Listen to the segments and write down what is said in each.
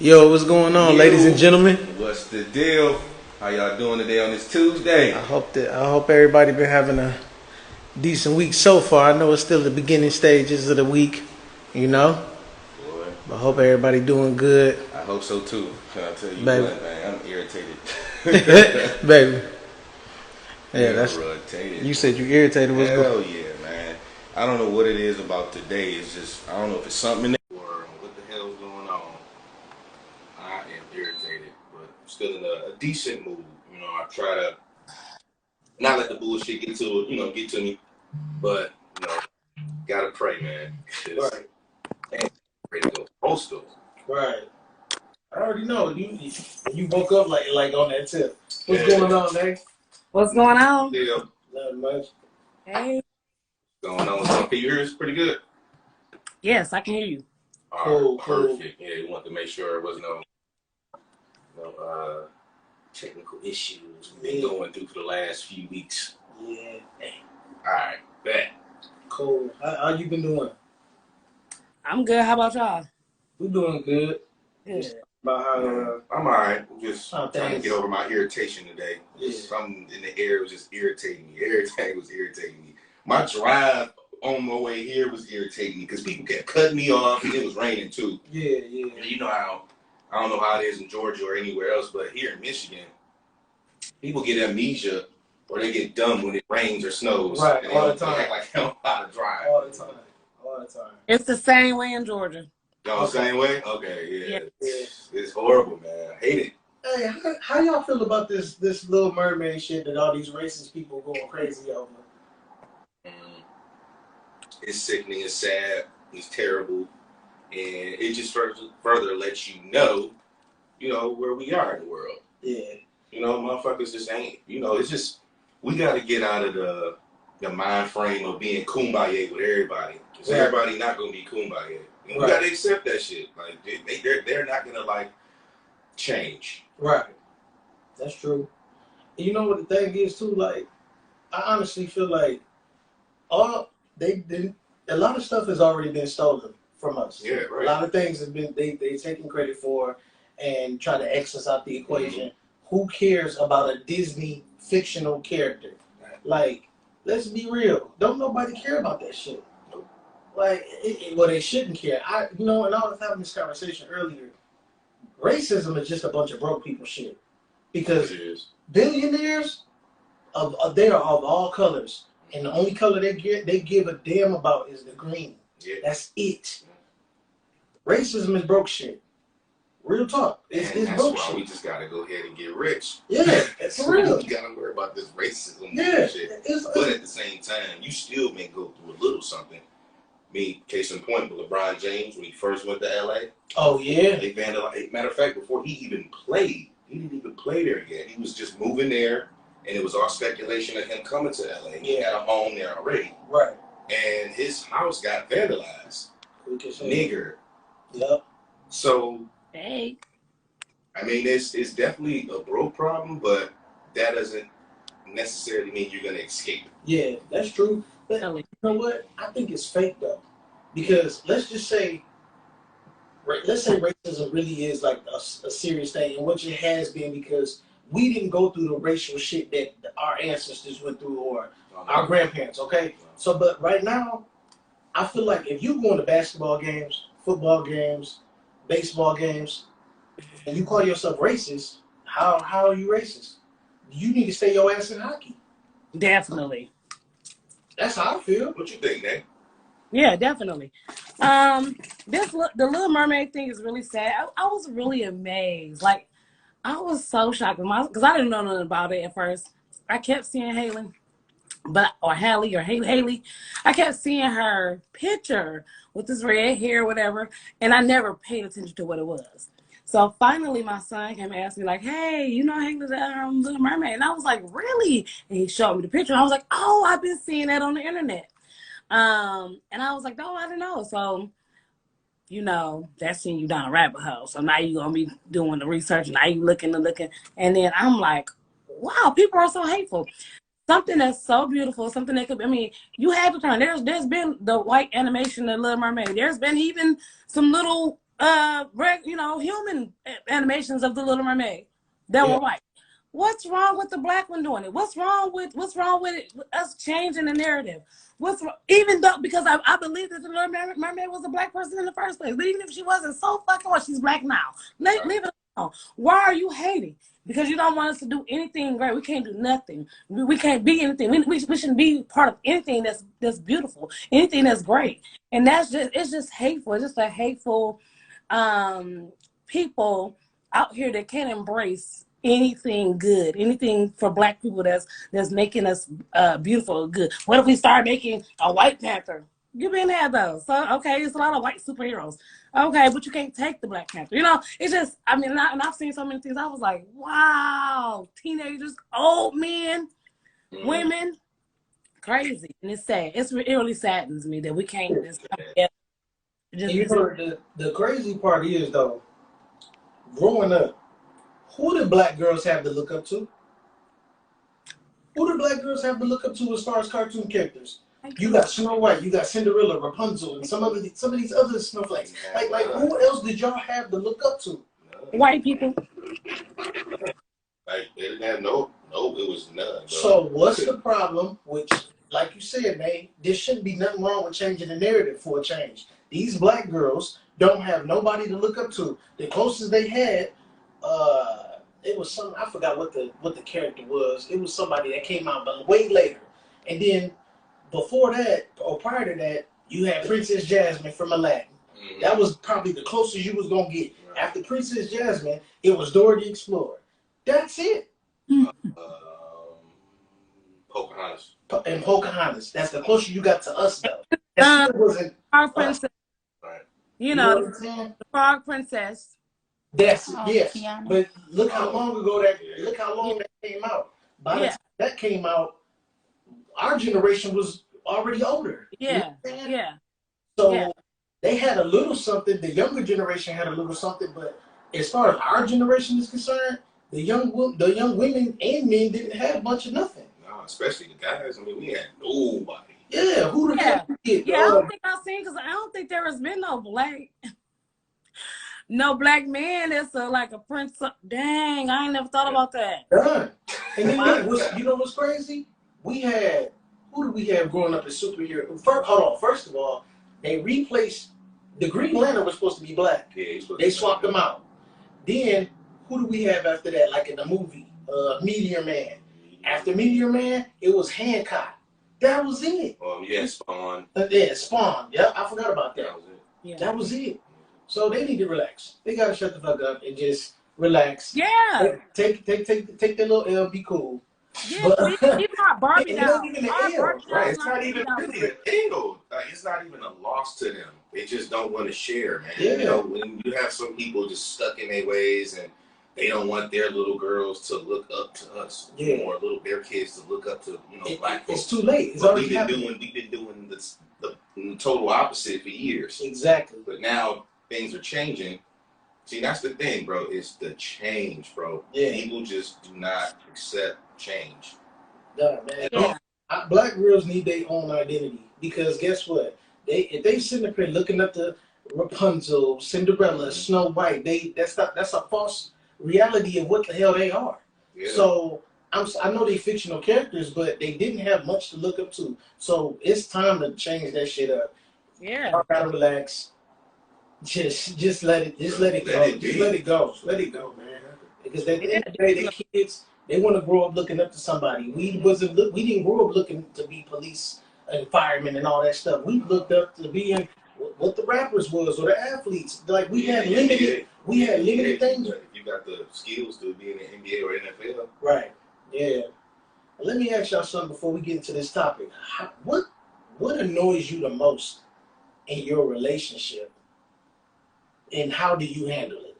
Yo, what's going on, ladies and gentlemen? What's the deal? How y'all doing today on this Tuesday? I hope everybody been having a decent week so far. I know it's still the beginning stages of the week, you know. Boy, But I hope everybody doing good, I hope so too. Can I tell you baby. what, man? I'm irritated. Baby. Yeah, that's. Irritated. You said you irritated. What's going? Hell yeah, man. I don't know what it is about today. It's just I don't know if it's something in there or what the hell's going on. I am irritated, but I'm still in a decent mood. You know, I try to not let the bullshit get to me. But gotta pray, man. Right. Man, ready to go postal. Right. I already know you woke up like on that tip. What's going on, man? What's going on? Yeah, Not much. Hey. going on. Can you hear us pretty good? Yes, I can hear you. Cool. Perfect. Yeah, we want to make sure there was no technical issues we've been going through for the last few weeks. Yeah. All right, bet. Cool. How you been doing? I'm good. How about y'all? We doing good. Good. About how I'm all right. I'm just Oh, trying to thanks. get over my irritation today. Just something in the air was just irritating me. Everything was irritating me. My drive on my way here was irritating me because people kept cutting me off and it was raining too. Yeah. And you know how, I don't know how it is in Georgia or anywhere else, but here in Michigan, people get amnesia or they get dumb when it rains or snows. Right, and all they the time. act like they don't know how to drive. All the time. It's the same way in Georgia. Y'all the same way? Okay, yeah. Yeah. It's horrible, man. I hate it. Hey, how y'all feel about this Little Mermaid shit that all these racist people going crazy over? It's sickening, it's sad, it's terrible, and it just further lets you know, where we are in the world. Yeah. Motherfuckers just ain't, it's just, we got to get out of the mind frame of being kumbaya with everybody. Because everybody not going to be kumbaya. And we got to accept that shit. Like, they're not going to, like, change. Right. That's true. And you know what the thing is, too? Like, I honestly feel like a lot of stuff has already been stolen from us. Yeah, right. A lot of things have been they taken credit for and try to X us out the equation. Mm-hmm. Who cares about a Disney fictional character? Like, let's be real. Don't nobody care about that shit. Like, well, they shouldn't care. And I was having this conversation earlier. Racism is just a bunch of broke people shit. Because billionaires, they are of all colors. And the only color they give a damn about is the green. Yeah. That's it. Racism is broke shit. Real talk. It's broke shit. We just gotta go ahead and get rich. Yeah, it's for real. You gotta worry about this racism shit. But at the same time, you still may go through a little something. Case in point, with LeBron James when he first went to LA. Oh yeah. They vandalized. Matter of fact, before he even played, he didn't even play there yet. He was just moving there. And it was all speculation of him coming to LA. He had a home there already. Right. And his house got vandalized. Nigger. Yep. So, hey. I mean, it's definitely a broke problem, but that doesn't necessarily mean you're going to escape it. Yeah, that's true. But you know what? I think it's fake, though. Because let's say racism really is like a serious thing, and which it has been because we didn't go through the racial shit that our ancestors went through or our grandparents, okay? So, but right now, I feel like if you go to basketball games, football games, baseball games, and you call yourself racist, how are you racist? You need to stay your ass in hockey. Definitely. That's how I feel. What you think, Nate? Yeah, definitely. The Little Mermaid thing is really sad. I was really amazed. Like, I was so shocked because I didn't know nothing about it at first. I kept seeing Haley. I kept seeing her picture with this red hair, whatever, and I never paid attention to what it was. So finally, my son came and asked me, like, "Hey, you know Haley's Little Mermaid?" And I was like, "Really?" And he showed me the picture. And I was like, "Oh, I've been seeing that on the internet." And I was like, "No, I didn't know." So, that's sending you down a rabbit hole. So now you're gonna be doing the research. Now you looking, and then I'm like, "Wow, people are so hateful." Something that's so beautiful, something that could, you had to turn. There's been the white animation of Little Mermaid. There's been even some little human animations of the Little Mermaid that were white. What's wrong with the black one doing it? What's wrong with it, us changing the narrative? What's wrong? Even though, because I believe that the Little Mermaid was a black person in the first place, but even if she wasn't, so fucking what? She's black now. Leave it alone. Why are you hating? Because you don't want us to do anything great. We can't do nothing. We can't be anything. We shouldn't be part of anything that's beautiful, anything that's great. And it's just hateful. It's just a hateful people out here that can't embrace anything good, anything for black people that's making us beautiful or good. What if we start making a White Panther? You been had those. So okay, it's a lot of white superheroes. Okay, but you can't take the Black Panther. It's just, I mean, and I've seen so many things. I was like, wow, teenagers, old men, women, crazy, and it's sad. It really saddens me that we can't just come together. The crazy part is though, growing up, who did black girls have to look up to? Who do black girls have to look up to as far as cartoon characters? You got Snow White, you got Cinderella, Rapunzel, and some of these other snowflakes. Like who else did y'all have to look up to? White people. Like they didn't have no, it was none. Bro. So what's the problem? Which, like you said, man, there shouldn't be nothing wrong with changing the narrative for a change. These black girls don't have nobody to look up to. The closest they had, it was some, I forgot what the character was. It was somebody that came out, but way later. And then before that, or prior to that, you had Princess Jasmine from Aladdin. Mm-hmm. That was probably the closest you was gonna get. Right. After Princess Jasmine, it was Dora the Explorer. That's it. Pocahontas. And Pocahontas. That's the closest you got to us, though. That still wasn't our princess. Right. The Frog Princess. That's yes. But look how long ago that came out. By the time that came out, our generation was already older. Yeah. So they had a little something. The younger generation had a little something, but as far as our generation is concerned, the young women and men didn't have much of nothing. No, especially the guys. I mean, we had nobody. Yeah, who the heck? I don't think I've seen, because I don't think there has been no black man that's like a prince. Dang, I ain't never thought about that. Done. And then you know what's crazy? Who did we have growing up as superheroes? First of all, they replaced the Green Lantern was supposed to be black. Yeah, they swapped them out. Then who do we have after that? Like in the movie, Meteor Man. After Meteor Man, it was Hancock. That was it. Spawn. Spawn. Yeah, I forgot about that. That was it. So they need to relax. They gotta shut the fuck up and just relax. Yeah. Take their little L, be cool. Yeah, even our Barbie doll. Right, it's not even really an L. Like, it's not even a loss to them. They just don't want to share, man. Yeah. When you have some people just stuck in their ways and they don't want their little girls to look up to us, or their kids to look up to black folks. It's too late. It's already happening. We've been doing this the total opposite for years. Exactly. But now things are changing. See, that's the thing, bro. It's the change, bro. Yeah. People just do not accept change. Man. Yeah. Black girls need their own identity, because guess what? If they sitting up here looking up to Rapunzel, Cinderella, Snow White, that's a false reality of what the hell they are. Yeah. So I know they fictional characters, but they didn't have much to look up to. So it's time to change that shit up. Yeah. Y'all gotta relax. Just let it go. Let it go, man. Because at the end of the day, they kids, they want to grow up looking up to somebody. We didn't grow up looking to be police and firemen and all that stuff. We looked up to being what the rappers was, or the athletes. Like we had limited things. You got the skills to be in the NBA or NFL. Right. Yeah. Let me ask y'all something before we get into this topic. What annoys you the most in your relationship, and how do you handle it?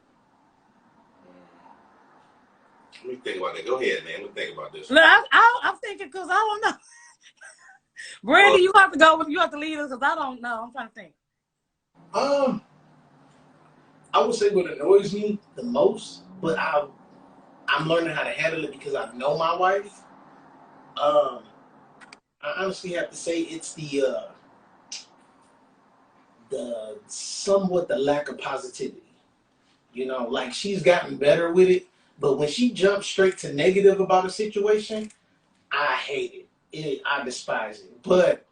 Let me think about that. Go ahead, man. Let me think about this. Look, I'm thinking, because I don't know. Brandy, you have to go. You have to lead us, because I don't know. I'm trying to think. I would say what annoys me the most, but I'm learning how to handle it because I know my wife. I honestly have to say it's the the lack of positivity. You know, like she's gotten better with it, but when she jumps straight to negative about a situation, I hate it. I despise it. But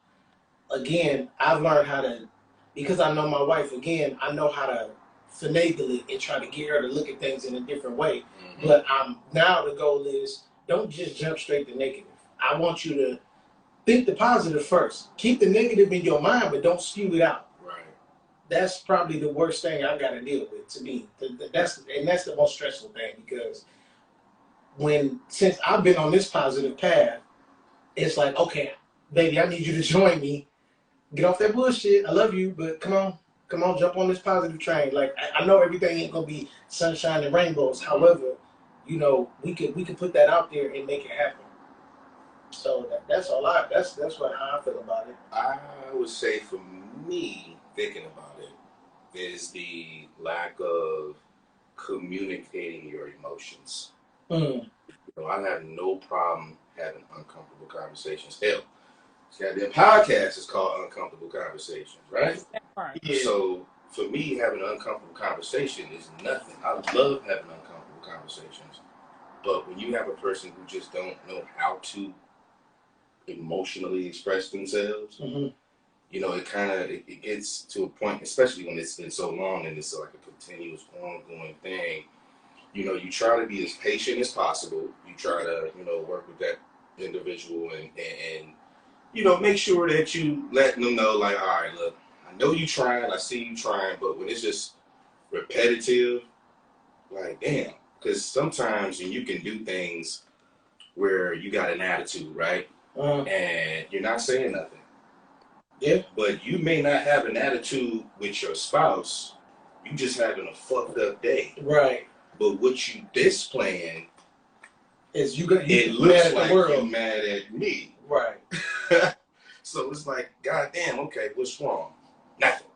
again, I've learned how to, because I know my wife. Again, I know how to finagle it and try to get her to look at things in a different way. Mm-hmm. But now the goal is don't just jump straight to negative. I want you to think the positive first. Keep the negative in your mind, but don't spew it out. Right. That's probably the worst thing I got to deal with. To me, that's the most stressful thing, because since I've been on this positive path, it's like, okay, baby, I need you to join me. Get off that bullshit. I love you, but come on, jump on this positive train. Like I know everything ain't gonna be sunshine and rainbows. However, you know, we could put that out there and make it happen. So that's a lot. That's what how I feel about it. I would say for me, thinking about it, is the lack of communicating your emotions. You know, I have no problem having uncomfortable conversations. Hell, this goddamn podcast is called Uncomfortable Conversations, right? Yeah. So for me, having an uncomfortable conversation is nothing. I love having uncomfortable conversations. But when you have a person who just don't know how to emotionally express themselves, you know, it gets to a point, especially when it's been so long and it's like a continuous ongoing thing. You know, you try to be as patient as possible. You try to, you know, work with that individual and you know, make sure that you letting them know, like, all right, look, I know you trying, I see you trying, but when it's just repetitive, like, damn, because sometimes you can do things where you got an attitude, right? And you're not saying nothing. Yeah. But you may not have an attitude with your spouse. You just having a fucked up day. Right. But what you displaying is you looks like you're mad at me. Right. So it's like, goddamn, okay, what's wrong? Nothing.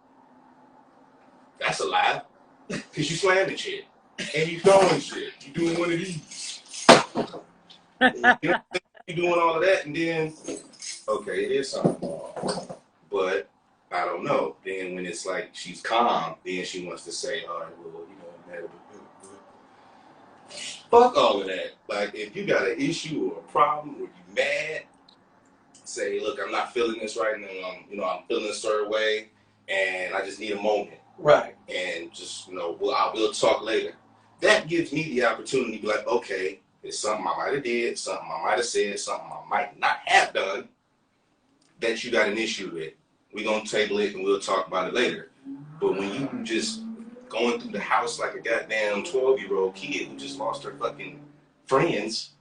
That's a lie. Because you slamming shit. And you throwing shit. You doing one of these. You know, you doing all of that, and then, okay, it is something wrong. But I don't know. Then when it's like she's calm, then she wants to say, all right, well, you know, I'm mad. Fuck all of that. Like, if you got an issue or a problem or you mad, say, look, I'm not feeling this right now. I'm feeling a certain way, and I just need a moment. Right. And just, you know, we'll talk later. That gives me the opportunity to be like, okay, it's something I might have did, something I might have said, something I might not have done that you got an issue with. We're going to table it and we'll talk about it later. But when you just going through the house like a goddamn 12-year-old kid who just lost her fucking friends,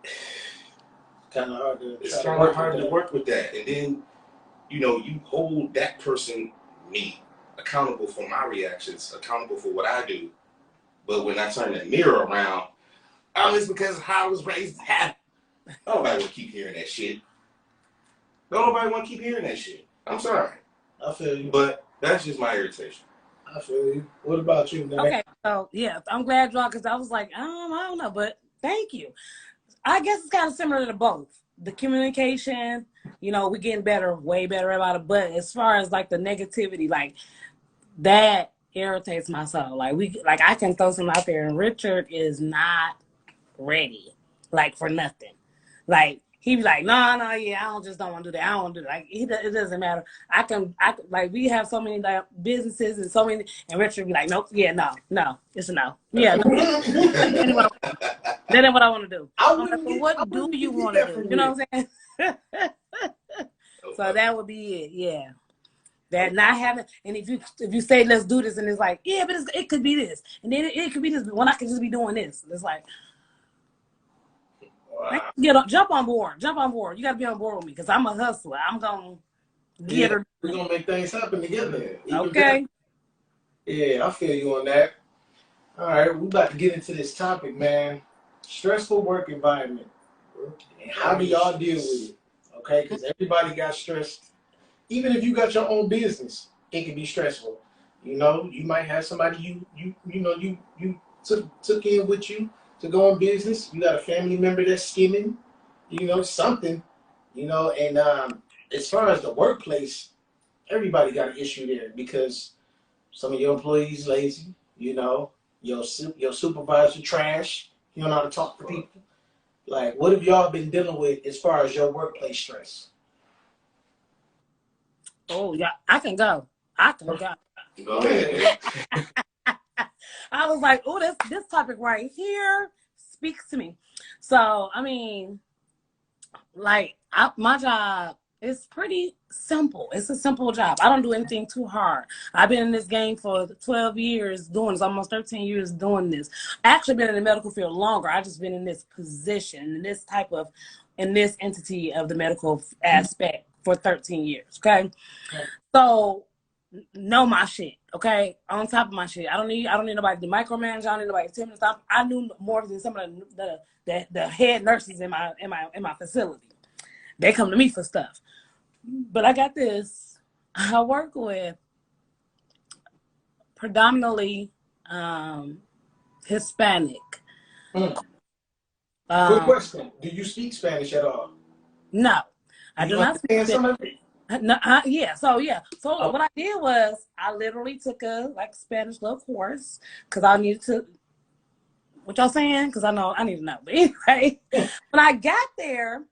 it's kind of hard to work with that. And then, you know, you hold that person, me, accountable for my reactions, accountable for what I do. But when I turn the mirror around, oh, it's because of how I was raised. Nobody want to keep hearing that shit. Nobody want to keep hearing that shit. I'm sorry. I feel you. But that's just my irritation. I feel you. What about you, man? Okay, so yeah, I'm glad y'all, because I was like, I don't know, but thank you. I guess it's kind of similar to both. The communication, you know, we're getting better, way better about it. But as far as like the negativity, like that irritates my soul. Like I can throw something out there, and Richard is not ready, like for nothing. Like he be like, no, yeah, I don't want to do that. I don't want to do that. Like it doesn't matter. I can like we have so many like businesses and so many, and Richard be like, nope, yeah, no, it's a no, yeah. No. That ain't what I want to do. Like, well, what do you want to do? You know what I'm saying? So that would be it. Yeah. That not having, and if you say let's do this, and it's like, yeah, but it could be this, and then it could be this, when I could just be doing this. It's like, wow. Jump on board. You got to be on board with me, because I'm a hustler. I'm gonna get her. We're gonna make things happen together. Okay. Yeah, I feel you on that. All right, we're about to get into this topic, man. Stressful work environment. And how do y'all deal with it? Okay, because everybody got stressed. Even if you got your own business, it can be stressful. You know, you might have somebody you took in with you to go on business. You got a family member that's skimming, you know, something, you know. And as far as the workplace, everybody got an issue there because some of your employees lazy, you know, your supervisor trash, you don't know how to talk to people. Like, what have y'all been dealing with as far as your workplace stress? Oh yeah, I can go. I can go. Go ahead. I was like, oh, this topic right here speaks to me. So I mean, like my job is pretty simple. It's a simple job. I don't do anything too hard. I've been in this game for 12 years doing this, almost 13 years doing this. I actually been in the medical field longer. I just been in this position, in this type of, in this entity of the medical aspect for 13 years. Okay. So know my shit, okay? On top of my shit. I don't need nobody to micromanage. I don't need nobody to tell me to stop. I knew more than some of the head nurses in my facility. They come to me for stuff. But I got this. I work with predominantly Hispanic. Quick question. Do you speak Spanish at all? No. I do not speak Spanish. No, yeah. So what I did was I literally took a Spanish little course because I needed to. What y'all saying? Because I know I need to know. But anyway, when I got there,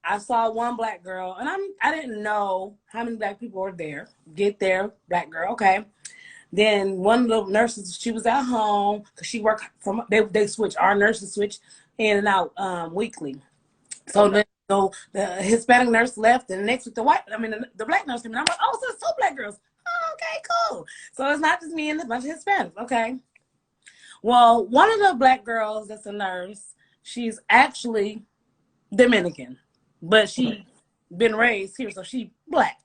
I saw one black girl, and I didn't know how many black people were there. Get there, black girl, okay. Then one of the nurses, she was at home because she worked from. They switch. Our nurses switch in and out weekly. So the Hispanic nurse left, and next week the black nurse came in. I'm like, oh, so it's two black girls. Oh, okay, cool. So it's not just me and a bunch of Hispanics, okay? Well, one of the black girls that's a nurse, she's actually Dominican, but she been raised here, so she black.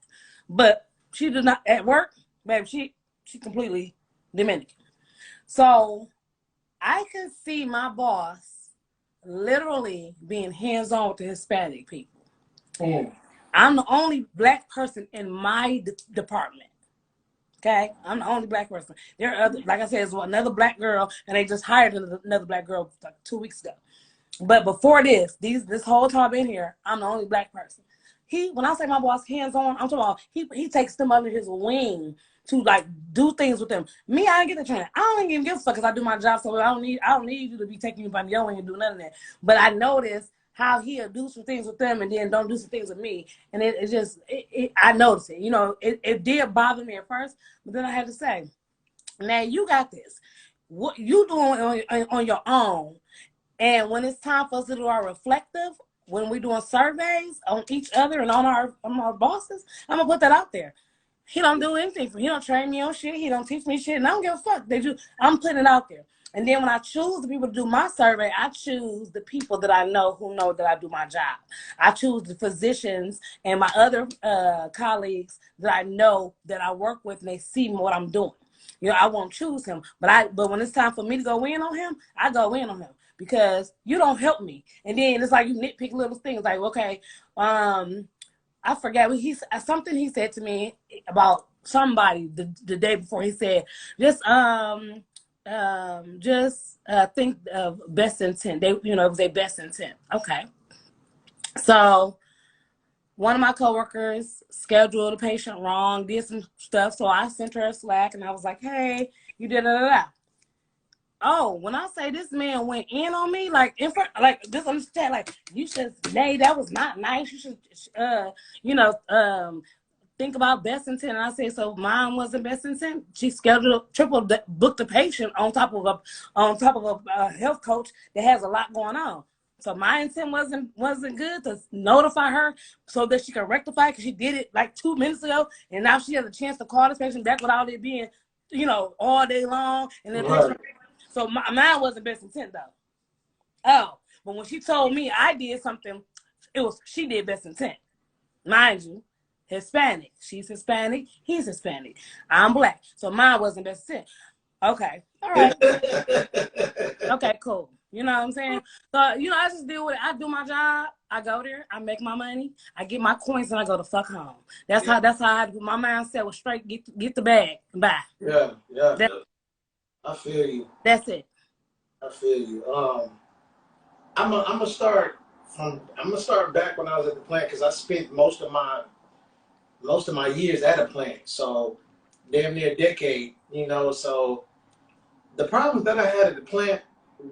But she did not at work, baby. She completely Dominican. So I could see my boss literally being hands-on with the Hispanic people. I'm the only black person in my department. Okay, I'm the only black person. There are other, like I said, there's another black girl, and they just hired another black girl like 2 weeks ago. But before this whole time I've been here, I'm the only black person. When I say my boss hands-on, I'm talking about he takes them under his wing to do things with them. Me, I didn't get the training. I don't even give a fuck because I do my job, so I don't need you to be taking me by your wing and do none of that. But I noticed how he'll do some things with them and then don't do some things with me, and I noticed it. You know, it did bother me at first, but then I had to say, now you got this. What you doing on your own, and when it's time for us to do our reflective, when we're doing surveys on each other and on our bosses, I'm gonna put that out there. He don't do anything for me. He don't train me on shit. He don't teach me shit. And I don't give a fuck. I'm putting it out there. And then when I choose the people to do my survey, I choose the people that I know who know that I do my job. I choose the physicians and my other colleagues that I know that I work with, and they see what I'm doing. You know, I won't choose him. But when it's time for me to go in on him, I go in on him because you don't help me. And then it's like you nitpick little things like, okay, I forget what something he said to me about somebody the day before. He said, just think of best intent. It was their best intent. Okay. So one of my coworkers scheduled a patient wrong, did some stuff. So I sent her a Slack and I was like, hey, you did da. Oh, when I say this man went in on me, like in front, like just understand, like you should, nay, that was not nice. You should, think about best intent. And I said, so mine wasn't best intent. She scheduled booked a patient on top of a health coach that has a lot going on. So my intent wasn't good to notify her so that she can rectify it because she did it like 2 minutes ago, and now she has a chance to call this patient back without it being, all day long, and then patient. So mine wasn't best intent though. Oh, but when she told me I did something, she did best intent. Mind you, Hispanic. She's Hispanic. He's Hispanic. I'm black. So mine wasn't best intent. Okay. All right. Okay, cool. You know what I'm saying? So, I just deal with it. I do my job. I go there. I make my money. I get my coins and I go the fuck home. That's how I do. My mindset was straight. Get the bag. Bye. Yeah. I feel you. That's it. I feel you. I'm gonna start back when I was at the plant because I spent most of my most of my years at a plant, so damn near a decade, you know. So the problems that I had at the plant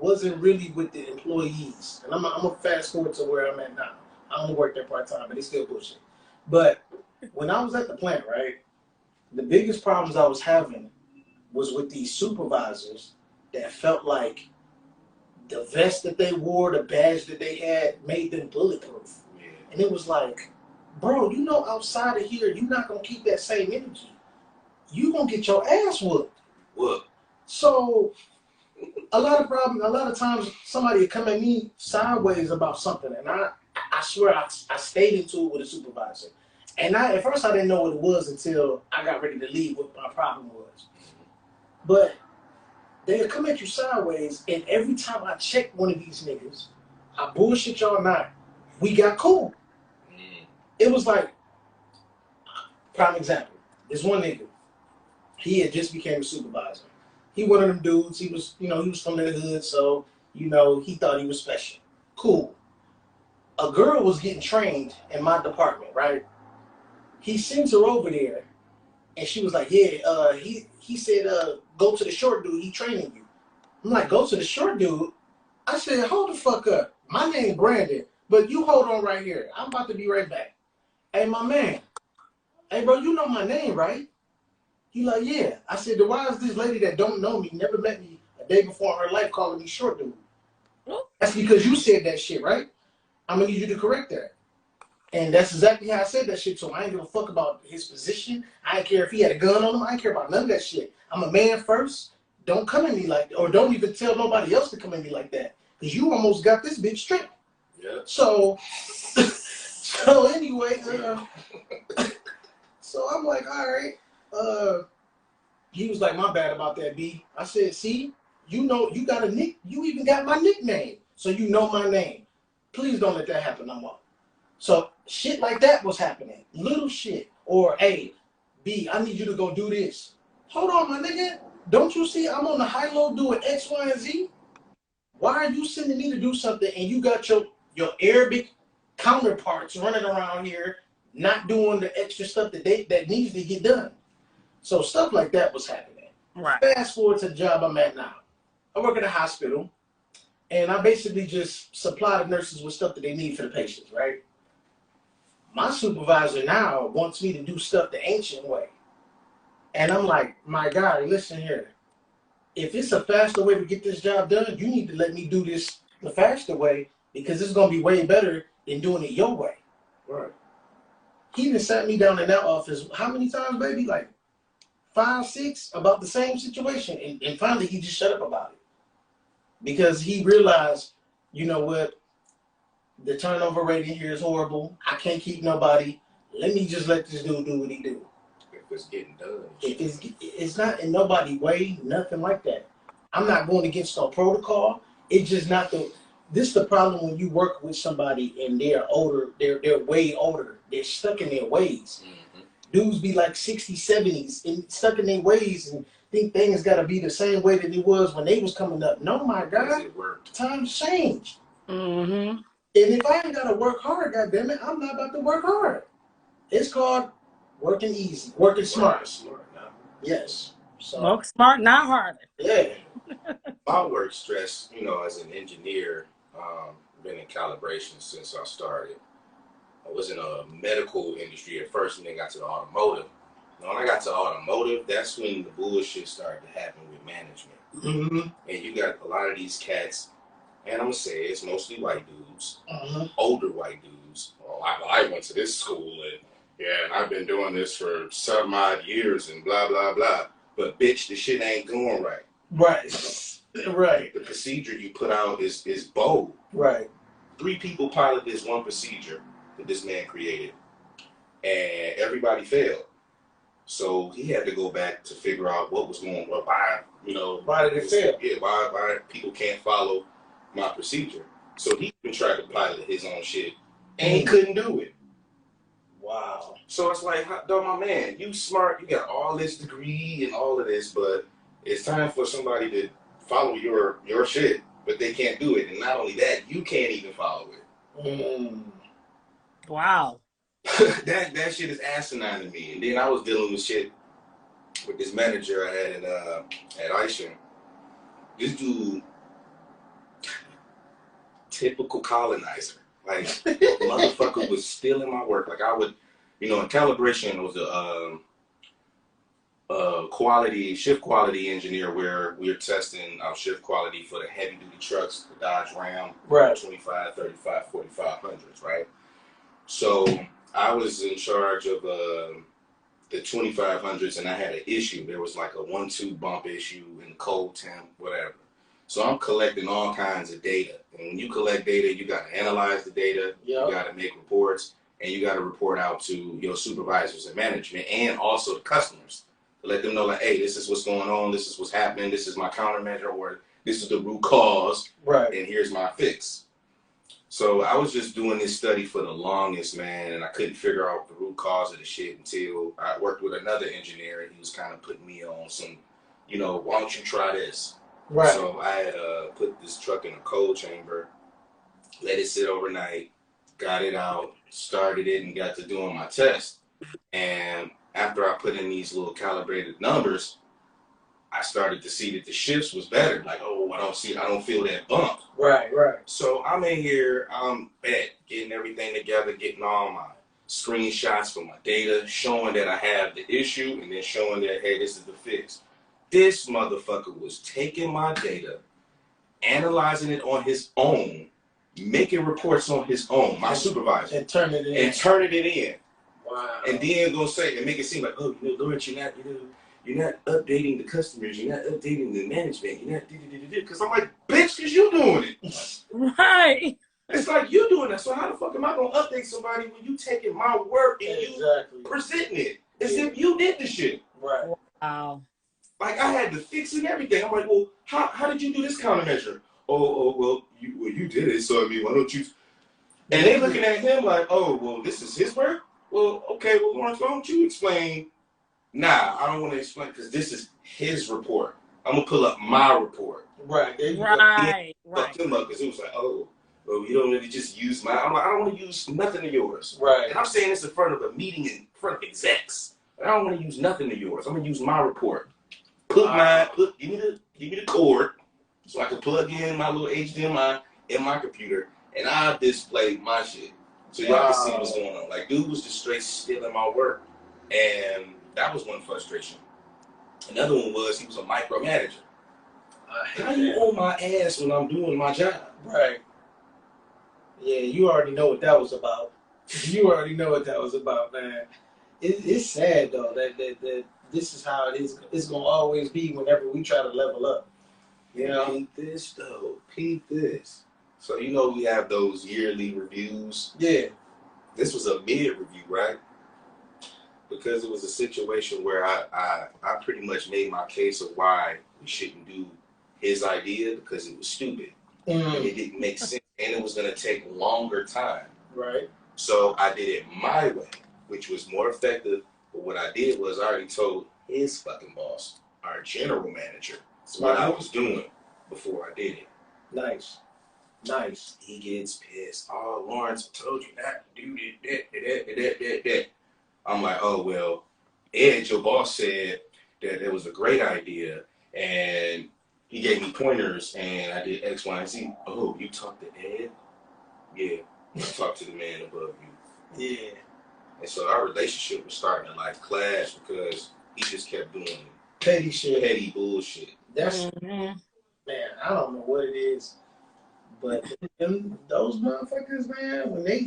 wasn't really with the employees, and I'm gonna fast forward to where I'm at now. I only work there part time, but it's still bullshit. But when I was at the plant, right, the biggest problems I was having was with these supervisors that felt like the vest that they wore, the badge that they had, made them bulletproof. Yeah. And it was like, bro, you know, outside of here, you're not gonna keep that same energy. You gonna get your ass whooped. What? So a lot of times somebody would come at me sideways about something, and I swear I stayed into it with a supervisor. And at first I didn't know what it was until I got ready to leave what my problem was. But they'll come at you sideways, and every time I check one of these niggas, I bullshit y'all not, we got cool. It was like, prime example, this one nigga, he had just became a supervisor. He one of them dudes, he was from the hood, so, he thought he was special. Cool. A girl was getting trained in my department, right? He sends her over there, and she was like, yeah, he said, go to the short dude, he training you. I'm like, go to the short dude? I said, hold the fuck up. My name's Brandon, but you hold on right here. I'm about to be right back. Hey, my man. Hey, bro, you know my name, right? He like, yeah. I said, then why is this lady that don't know me, never met me a day before in her life, calling me short dude? That's because you said that shit, right? I'm going to need you to correct that. And that's exactly how I said that shit to him. I ain't give a fuck about his position. I didn't care if he had a gun on him. I didn't care about none of that shit. I'm a man first. Don't come at me like that. Or don't even tell nobody else to come at me like that. Because you almost got this bitch stripped. Yeah. So anyway, so I'm like, all right. He was like, my bad about that, B. I said, see, you got you even got my nickname. So you know my name. Please don't let that happen no more. So shit like that was happening. Little shit. Or, hey, B, I need you to go do this. Hold on, my nigga. Don't you see I'm on the high-low doing X, Y, and Z? Why are you sending me to do something and you got your Arabic counterparts running around here not doing the extra stuff that needs to get done? So stuff like that was happening. Right. Fast forward to the job I'm at now. I work at a hospital, and I basically just supply the nurses with stuff that they need for the patients, right? My supervisor now wants me to do stuff the ancient way. And I'm like, my guy, listen here. If it's a faster way to get this job done, you need to let me do this the faster way because it's going to be way better than doing it your way. Right. He even sat me down in that office, how many times, baby? Like 5, 6, about the same situation. And finally, he just shut up about it. Because he realized, you know what? The turnover rate in here is horrible. I can't keep nobody. Let me just let this dude do what he do. If it's getting done. It's not in nobody way, nothing like that. I'm not going against no protocol. It's just not this is the problem when you work with somebody and they're older, they're way older. They're stuck in their ways. Mm-hmm. Dudes be like 60s, 70s and stuck in their ways and think things gotta be the same way that it was when they was coming up. No, my God. Times change. Mm-hmm. And if I ain't gotta work hard, goddammit, I'm not about to work hard. It's called working easy, working smart. Yes. So, work smart, not harder. Yeah. My work stress, as an engineer, been in calibration since I started. I was in a medical industry at first and then got to the automotive. When I got to automotive, that's when the bullshit started to happen with management. Mm-hmm. And you got a lot of these cats, and I'm going to say it's mostly white dudes, older white dudes. Well, I went to this school and I've been doing this for some odd years and blah, blah, blah. But bitch, the shit ain't going right. Right. Right. The procedure you put out is bold. Right. 3 people pilot this one procedure that this man created, and everybody failed. So he had to go back to figure out what was going on, why did it fail? Yeah, why people can't follow my procedure. So he even tried to pilot his own shit, and he couldn't do it. Wow. So it's like, dog, my man, you smart, you got all this degree and all of this, but it's time for somebody to follow your shit, but they can't do it. And not only that, you can't even follow it. Wow. that shit is asinine to me. And then I was dealing with shit with this manager I had at Aisha. This dude, typical colonizer. Like, motherfucker was stealing my work. Like, I would, in calibration was a shift quality engineer where we were testing our shift quality for the heavy duty trucks, the Dodge Ram, right. 25, 35, 4500s, right? So I was in charge of the 2500s, and I had an issue. There was like a 1-2 bump issue in cold temp, whatever. So I'm collecting all kinds of data. And when you collect data, you got to analyze the data, Yep. You got to make reports, and you got to report out to your supervisors and management, and also the customers to let them know, like, hey, this is what's going on, this is what's happening, this is my countermeasure, or this is the root cause, right, and here's my fix. So I was just doing this study for the longest, man, and I couldn't figure out the root cause of the shit until I worked with another engineer, and he was kind of putting me on some, why don't you try this? right. So I had put this truck in a cold chamber, let it sit overnight, got it out, started it, and got to doing my test. And after I put in these little calibrated numbers, I started to see that the shifts was better. Like, oh, I don't feel that bump. Right, right. So I'm in here, I'm getting everything together, getting all my screenshots from my data, showing that I have the issue, and then showing that, hey, this is the fix. This motherfucker was taking my data, analyzing it on his own, making reports on his own, my supervisor. And turning it in. Wow. And then go say, and make it seem like, oh, Lawrence, you're not updating the customers, you're not updating the management, you're not because I'm like, bitch, because you doing it. Right. It's like you doing that. So how the fuck am I gonna update somebody when you taking my work and you presenting it as if you did the shit? Right. Wow. Like I had to fix it and everything. I'm like, well, how did you do this countermeasure? Well, you did it. So I mean, why don't you? And they looking at him like, oh, well, this is his work. Well, okay, well, Lawrence, why don't you explain? Nah, I don't want to explain because this is his report. I'm gonna pull up my report. Right. Right. Fucked him up because it was like, oh, well, you don't really just use mine. I'm like, I don't want to use nothing of yours. Right. And I'm saying this in front of a meeting in front of execs. I don't want to use nothing of yours. I'm gonna use my report. Give me the cord so I can plug in my little HDMI in my computer and I'll display my shit. So y'all can see what's going on. Like, dude was just straight stealing my work. And that was one frustration. Another one was he was a micromanager. How you on my ass when I'm doing my job? Right. Yeah, you already know what that was about. You already know what that was about, man. It's sad, though, that this is how it is. It's going to always be whenever we try to level up. You know? Peep this, though. Peep this. So, we have those yearly reviews. Yeah. This was a mid-review, right? Because it was a situation where I pretty much made my case of why we shouldn't do his idea because it was stupid. And it didn't make sense. And it was going to take longer time. Right. So I did it my way, which was more effective. But what I did was I already told his fucking boss, our general manager, what I was doing before I did it. Nice. He gets pissed. Oh, Lawrence, I told you not to do that. I'm like, oh, well, Ed, your boss said that it was a great idea, and he gave me pointers, and I did X, Y, and Z. Oh, you talked to Ed? Yeah, I talked to the man above you. Yeah. And so our relationship was starting to, clash because he just kept doing petty shit. Petty bullshit. That's, man, I don't know what it is. But those motherfuckers, man, when they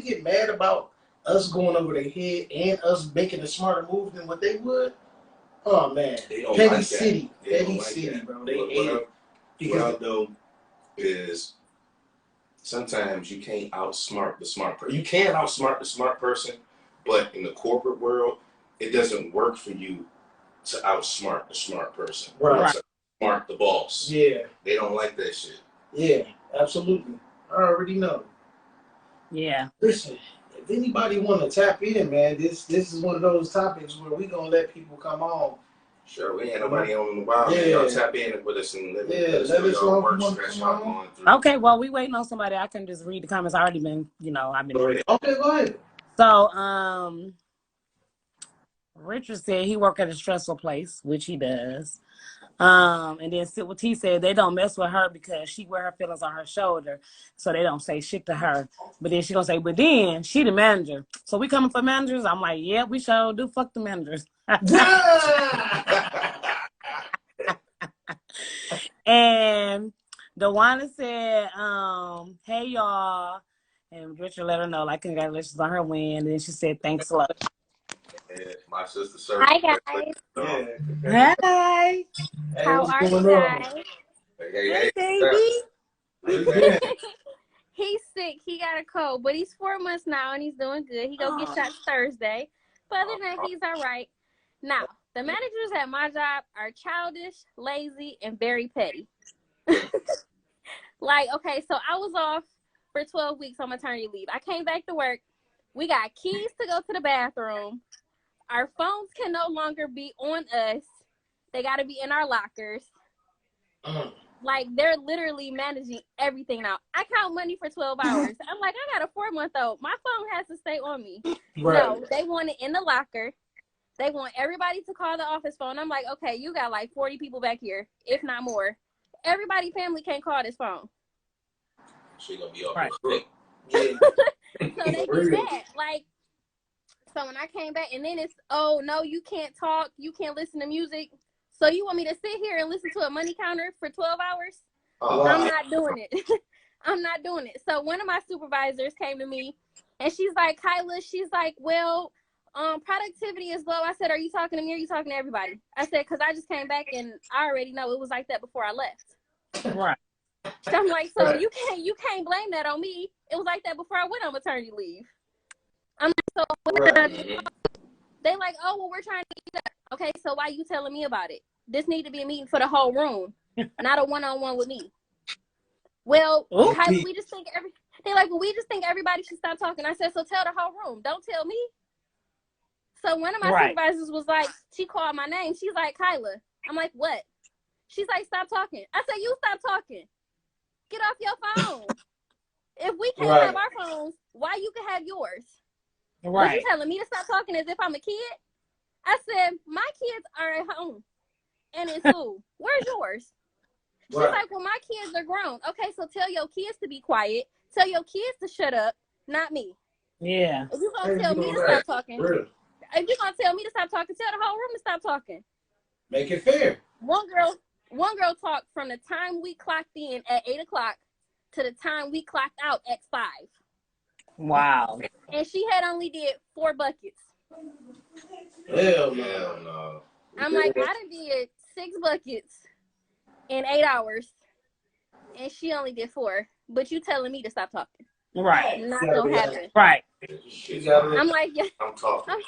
get mad about us going over their head and us making a smarter move than what they would, oh man, petty city, bro. They hate it. Because what I know is sometimes you can't outsmart the smart person. You can outsmart the smart person, but in the corporate world, it doesn't work for you to outsmart the smart person. Right. To outsmart the boss. Yeah. They don't like that shit. Yeah. Absolutely. I already know. Yeah. Listen, if anybody want to tap in, man, this is one of those topics where we going to let people come on. Sure, we ain't nobody on in a while. Yeah. Y'all tap in with us and let us know y'all work stress y'all going through. Okay, well, we waiting on somebody. I can just read the comments. I already been, I've been. Okay, go ahead. So, Richard said he work at a stressful place, which he does. And then what T said, they don't mess with her because she wear her feelings on her shoulder, so they don't say shit to her. But then she gonna say, but then she the manager, so we coming for managers. I'm like, yeah, we sure do. Fuck the managers. And Dewana said, hey y'all, and Richard let her know, like, congratulations on her win. And then she said, thanks a lot. Yeah, my sister Sir. Hi guys. Hey. Hey, How what's are going you on? guys? Hey, Baby. He's sick. He got a cold, but he's 4 months now and he's doing good. He go get shots Thursday. But other than that, he's all right. Now, the managers at my job are childish, lazy, and very petty. Like, okay, so I was off for 12 weeks on maternity leave. I came back to work. We got keys to go to the bathroom. Our phones can no longer be on us. They got to be in our lockers. Like, they're literally managing everything now. I count money for 12 hours. I'm like, I got a 4-month-old. My phone has to stay on me. Right. No, they want it in the locker. They want everybody to call the office phone. I'm like, okay, you got like 40 people back here, if not more. Everybody family can't call this phone. She gonna be off right. Yeah. So they get mad. Like, so when I came back, and then it's, oh, no, you can't talk. You can't listen to music. So you want me to sit here and listen to a money counter for 12 hours? Oh, wow. I'm not doing it. I'm not doing it. So one of my supervisors came to me, and she's like, Kyla, she's like, well, productivity is low. I said, are you talking to me or are you talking to everybody? I said, because I just came back, and I already know it was like that before I left. Right. So I'm like, so you can't blame that on me. It was like that before I went on maternity leave. I'm like, so they like, oh, well, we're trying to do that. Okay, so why you telling me about it? This need to be a meeting for the whole room, not a one-on-one with me. Well, Kyla, we just think they like, well, we just think everybody should stop talking. I said, so tell the whole room. Don't tell me. So one of my supervisors was like, she called my name. She's like, Kyla. I'm like, what? She's like, stop talking. I said, you stop talking. Get off your phone. If we can't have our phones, why you can have yours? Right. But you telling me to stop talking as if I'm a kid? I said, my kids are at home and in school. Where's yours? She's like, well, my kids are grown. Okay, so tell your kids to be quiet. Tell your kids to shut up, not me. Yeah. If you're going to tell me to stop talking, if you're going to tell me to stop talking, tell the whole room to stop talking. Make it fair. One girl talked from the time we clocked in at 8 o'clock to the time we clocked out at 5. Wow. And she had only did 4 buckets. Hell no. I'm like, I done did 6 buckets in 8 hours, and she only did 4. But you telling me to stop talking? Right. Not gonna happen. Right. I'm like, yeah. I'm talking.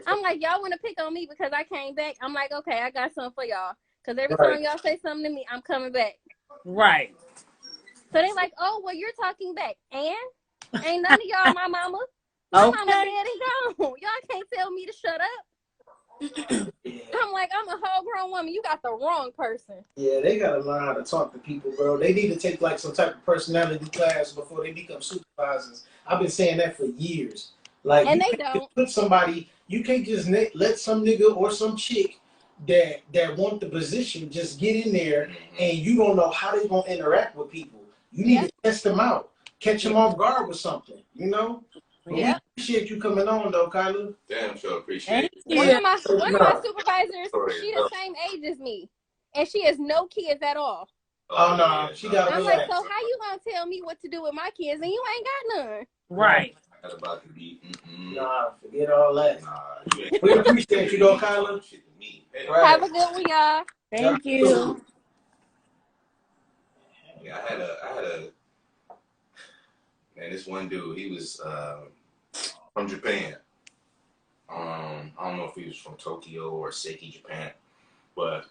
I'm like, y'all want to pick on me because I came back? I'm like, okay, I got something for y'all. Because every time y'all say something to me, I'm coming back. Right. So they like, oh, well, you're talking back. And ain't none of y'all my mama. My mama dead and gone. Y'all can't tell me to shut up. I'm like, I'm a whole grown woman. You got the wrong person. Yeah, they gotta learn how to talk to people, bro. They need to take like some type of personality class before they become supervisors. I've been saying that for years. Like, and they don't put somebody. You can't just let some nigga or some chick that want the position just get in there, and you don't know how they gonna interact with people. You need to test them out, catch them off guard with something. You know. Yeah. Appreciate you coming on though, Kyla. Damn sure appreciate it. One of my supervisors, she the same age as me, and she has no kids at all. Oh no, she got. I'm like, so how you gonna tell me what to do with my kids and you ain't got none? Right. That's about to be. Nah, forget all that. Nah, we appreciate you though, Kyla. Right. Have a good one, y'all. Thank you. Yeah, I had a man, this one dude, he was from Japan. I don't know if he was from Tokyo or Seki, Japan, but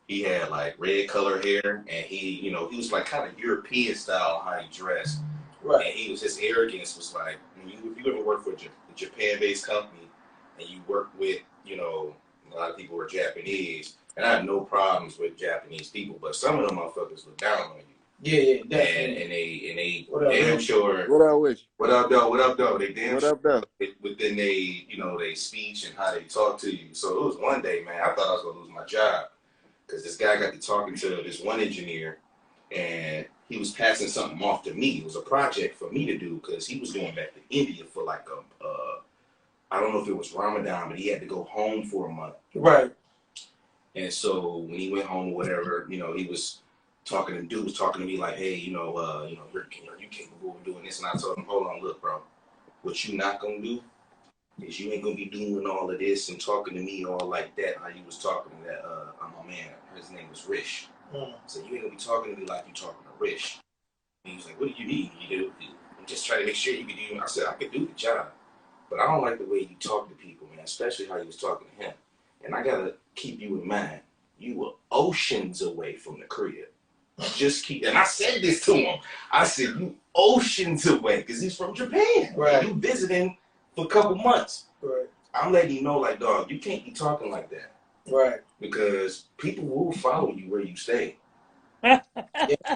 he had like red color hair, and he was like kind of European style how he dressed. Right. And his arrogance was like, if you ever work for a Japan-based company and you work with, a lot of people are Japanese, and I have no problems with Japanese people, but some of them motherfuckers look down on you. Yeah, definitely. And they What up, damn Rich? sure. What up with you? What up, though? What up, though? They damn What sure up, though? within they, they speech and how they talk to you. So it was one day, man, I thought I was gonna lose my job because this guy got to talking to this one engineer, and he was passing something off to me. It was a project for me to do because he was going back to India for like I don't know if it was Ramadan, but he had to go home for a month. Right. And so when he went home or whatever, he was talking to me like, hey, you're capable of doing this. And I told him, hold on, look, bro, what you not gonna do is you ain't gonna be doing all of this and talking to me all like that. How you was talking to that my man, his name was Rish. So you ain't gonna be talking to me like you talking to Rish. And he was like, what do you need me to do? I'm just trying to make sure you can do. I said, I could do the job, but I don't like the way you talk to people, man, especially how you was talking to him. And I gotta keep you in mind, you were oceans away from the crib. And I said this to him. I said, you oceans away, because he's from Japan. Right. You visiting for a couple months. Right. I'm letting you know, like, dog, you can't be talking like that. Right. Because people will follow you where you stay. You know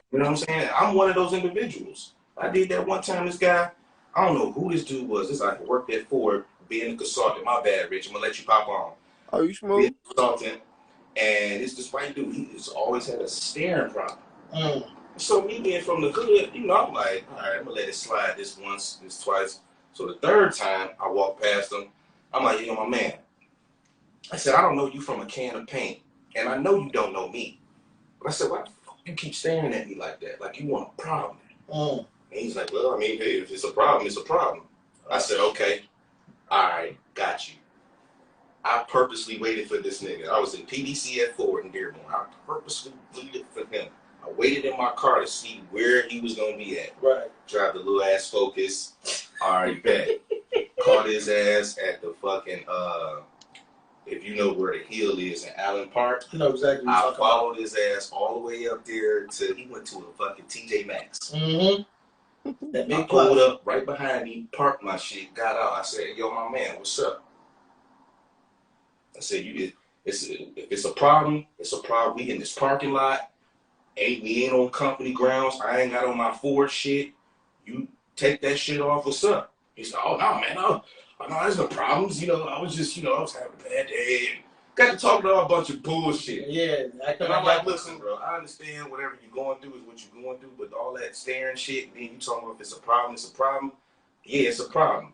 what I'm saying? I'm one of those individuals. I did that one time. This guy, I don't know who this dude was. This I worked at Ford, being a consultant. My bad, Rich. I'm gonna let you pop on. Oh, you smooth? Being a consultant, and it's this white dude. He's always had a staring problem. So me being from the hood, I'm like, all right, I'm gonna let it slide this once, this twice. So the third time I walked past him, I'm like, my man. I said, I don't know you from a can of paint, and I know you don't know me. But I said, why the fuck you keep staring at me like that? Like you want a problem. And he's like, well, I mean, hey, if it's a problem, it's a problem. I said, okay, all right, got you. I purposely waited for this nigga. I was in PDC at Ford in Dearborn. I purposely waited for him. I waited in my car to see where he was going to be at. Right. Drive the little ass Focus. All right, bet. Caught his ass at the fucking, if you know where the hill is in Allen Park. I know exactly what I followed his ass all the way up there till he went to a fucking TJ Maxx. That big I pulled up right behind him, parked my shit, got out. I said, yo, my man, what's up? I said, if it's a problem, it's a problem. We in this parking lot. We ain't on company grounds. I ain't got on my Ford shit. You take that shit off. What's up? He said, oh, no, man. No, there's no problems. I was just, I was having a bad day. And got to talking about a bunch of bullshit. Yeah. And I'm like, listen, bro, I understand whatever you're going through is what you're going through, but all that staring shit, then you talking about if it's a problem, it's a problem. Yeah, it's a problem.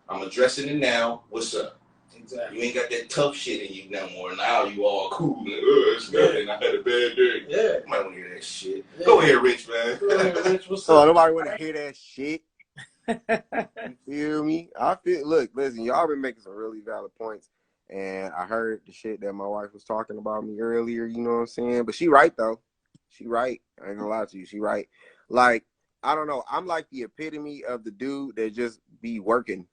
I'm addressing it now. What's up? Exactly. You ain't got that tough shit in you no more. Now you all cool. Like, it's nothing. I had a bad day. Yeah. You might want to hear that shit. Yeah. Go ahead, Rich, man. Go ahead, Rich. What's up? Oh, nobody want to hear that shit. You feel me? Look, listen, y'all been making some really valid points. And I heard the shit that my wife was talking about me earlier, you know what I'm saying? But she right, though. She right. I ain't gonna lie to you. She right. Like, I don't know. I'm like the epitome of the dude that just be working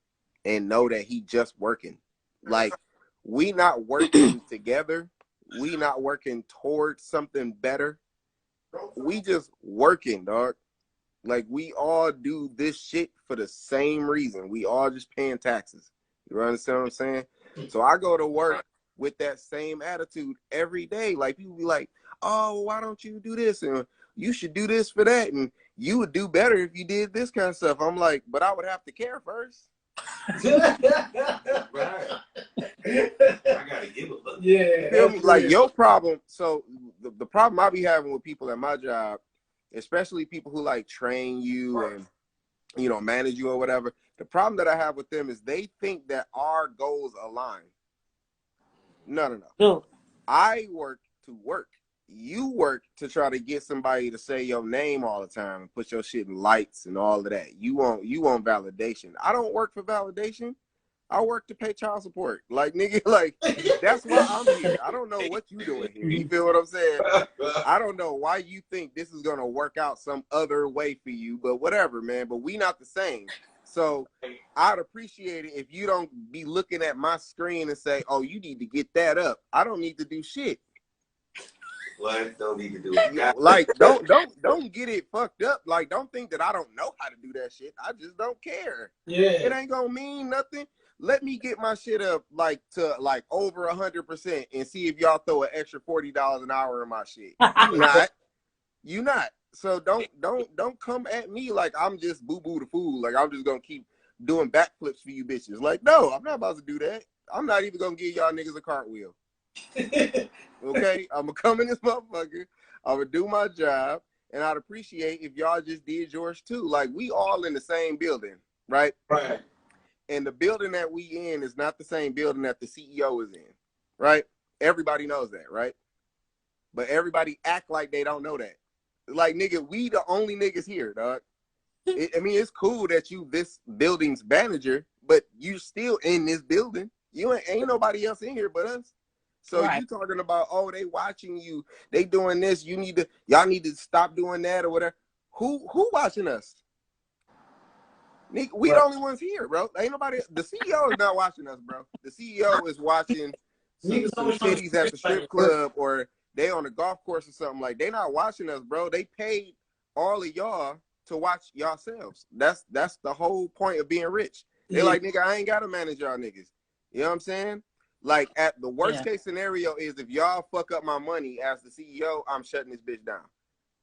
and know that he just working. Like, we not working together. We not working towards something better. We just working, dog. Like, we all do this shit for the same reason. We all just paying taxes. You understand what I'm saying? So I go to work with that same attitude every day. Like, people be like, oh, why don't you do this? And you should do this for that. And you would do better if you did this kind of stuff. I'm like, but I would have to care first. Right. I gotta give a fuck. Yeah. Feel me? Like, your problem. So the problem I be having with people at my job, especially people who like train you and manage you or whatever, the problem that I have with them is they think that our goals align. No. I work to work. You work to try to get somebody to say your name all the time and put your shit in lights and all of that. You want validation. I don't work for validation. I work to pay child support. Like, nigga, like, that's why I'm here. I don't know what you doing here. You feel what I'm saying? I don't know why you think this is going to work out some other way for you, but whatever, man. But we not the same. So I'd appreciate it if you don't be looking at my screen and say, oh, you need to get that up. I don't need to do shit. What? Don't need to do it. Like, don't get it fucked up. Like, don't think that I don't know how to do that shit. I just don't care. Yeah. It ain't gonna mean nothing. Let me get my shit up to over 100% and see if y'all throw an extra $40 an hour in my shit. You not. So don't come at me like I'm just boo boo the fool. Like I'm just gonna keep doing backflips for you bitches. Like, no, I'm not about to do that. I'm not even gonna give y'all niggas a cartwheel. Okay, I'm gonna come in this motherfucker. I'm gonna do my job, and I'd appreciate if y'all just did yours too. Like we all in the same building, right? Right. And the building that we in is not the same building that the CEO is in, right? Everybody knows that, right? But everybody act like they don't know that. Like, nigga, we the only niggas here, dog. I mean, it's cool that you this building's manager, but you still in this building. You ain't nobody else in here but us. So Right. you talking about, oh, they watching you, they doing this. Y'all need to stop doing that or whatever. Who watching us? Nigga, we the only ones here, bro. Ain't nobody. The CEO is not watching us, bro. The CEO is watching some titties at the strip club, or they on the golf course or something. Like, they not watching us, bro. They paid all of y'all to watch yourselves. That's the whole point of being rich. They like, nigga, I ain't gotta manage y'all niggas. You know what I'm saying? Like, at the worst case scenario is if y'all fuck up my money as the CEO, I'm shutting this bitch down.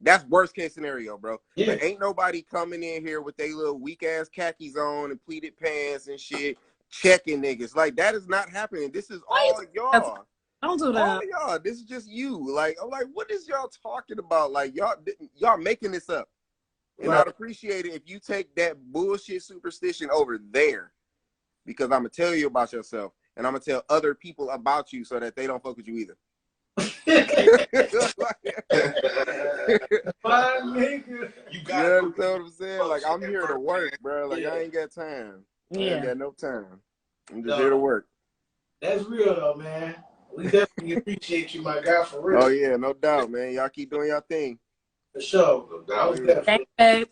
That's worst case scenario, bro. Yeah. But ain't nobody coming in here with they little weak ass khakis on and pleated pants and shit, checking niggas. Like, that is not happening. This is all y'all. Don't do that. All y'all. This is just you. Like, I'm like, what is y'all talking about? Like, y'all making this up. And I'd appreciate it if you take that bullshit superstition over there, because I'm gonna tell you about yourself, and I'm gonna tell other people about you so that they don't fuck with you either. My nigga. You understand what I'm saying? Like, I'm here to work, bro. Like, I ain't got time. I ain't got no time. I'm just here to work. That's real though, man. We definitely appreciate you, my guy, for real. Oh yeah, no doubt, man. Y'all keep doing y'all thing. For sure. No doubt. Thanks, babe.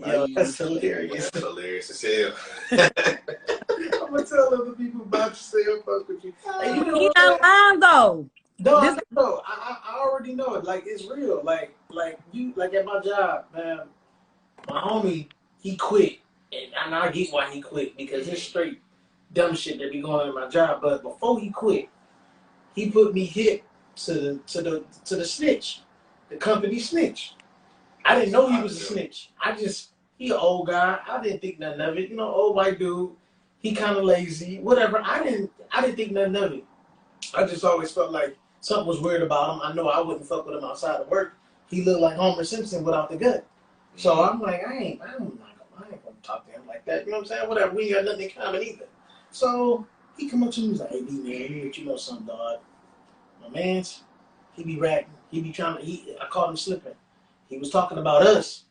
Yo, that's hilarious. That's hilarious as hell. I'm gonna tell other people about yourself, fuck with you. Hey, you know He not lying though. No, I already know it. Like, it's real. Like at my job, man. My homie, he quit, and I get why he quit, because it's straight dumb shit that be going on in my job. But before he quit, he put me hip to the snitch, the company snitch. I didn't know he was a snitch. He an old guy. I didn't think nothing of it. You know, old white dude. He kind of lazy, whatever. I didn't think nothing of it. I just always felt like something was weird about him. I know I wouldn't fuck with him outside of work. He looked like Homer Simpson without the gut. So I'm like, I ain't gonna talk to him like that. You know what I'm saying? Whatever. We ain't got nothing in common either. So he come up to me, he's like, hey, D man, you know something, dog. My man's, he be rapping. He be trying to. I caught him slipping. He was talking about us,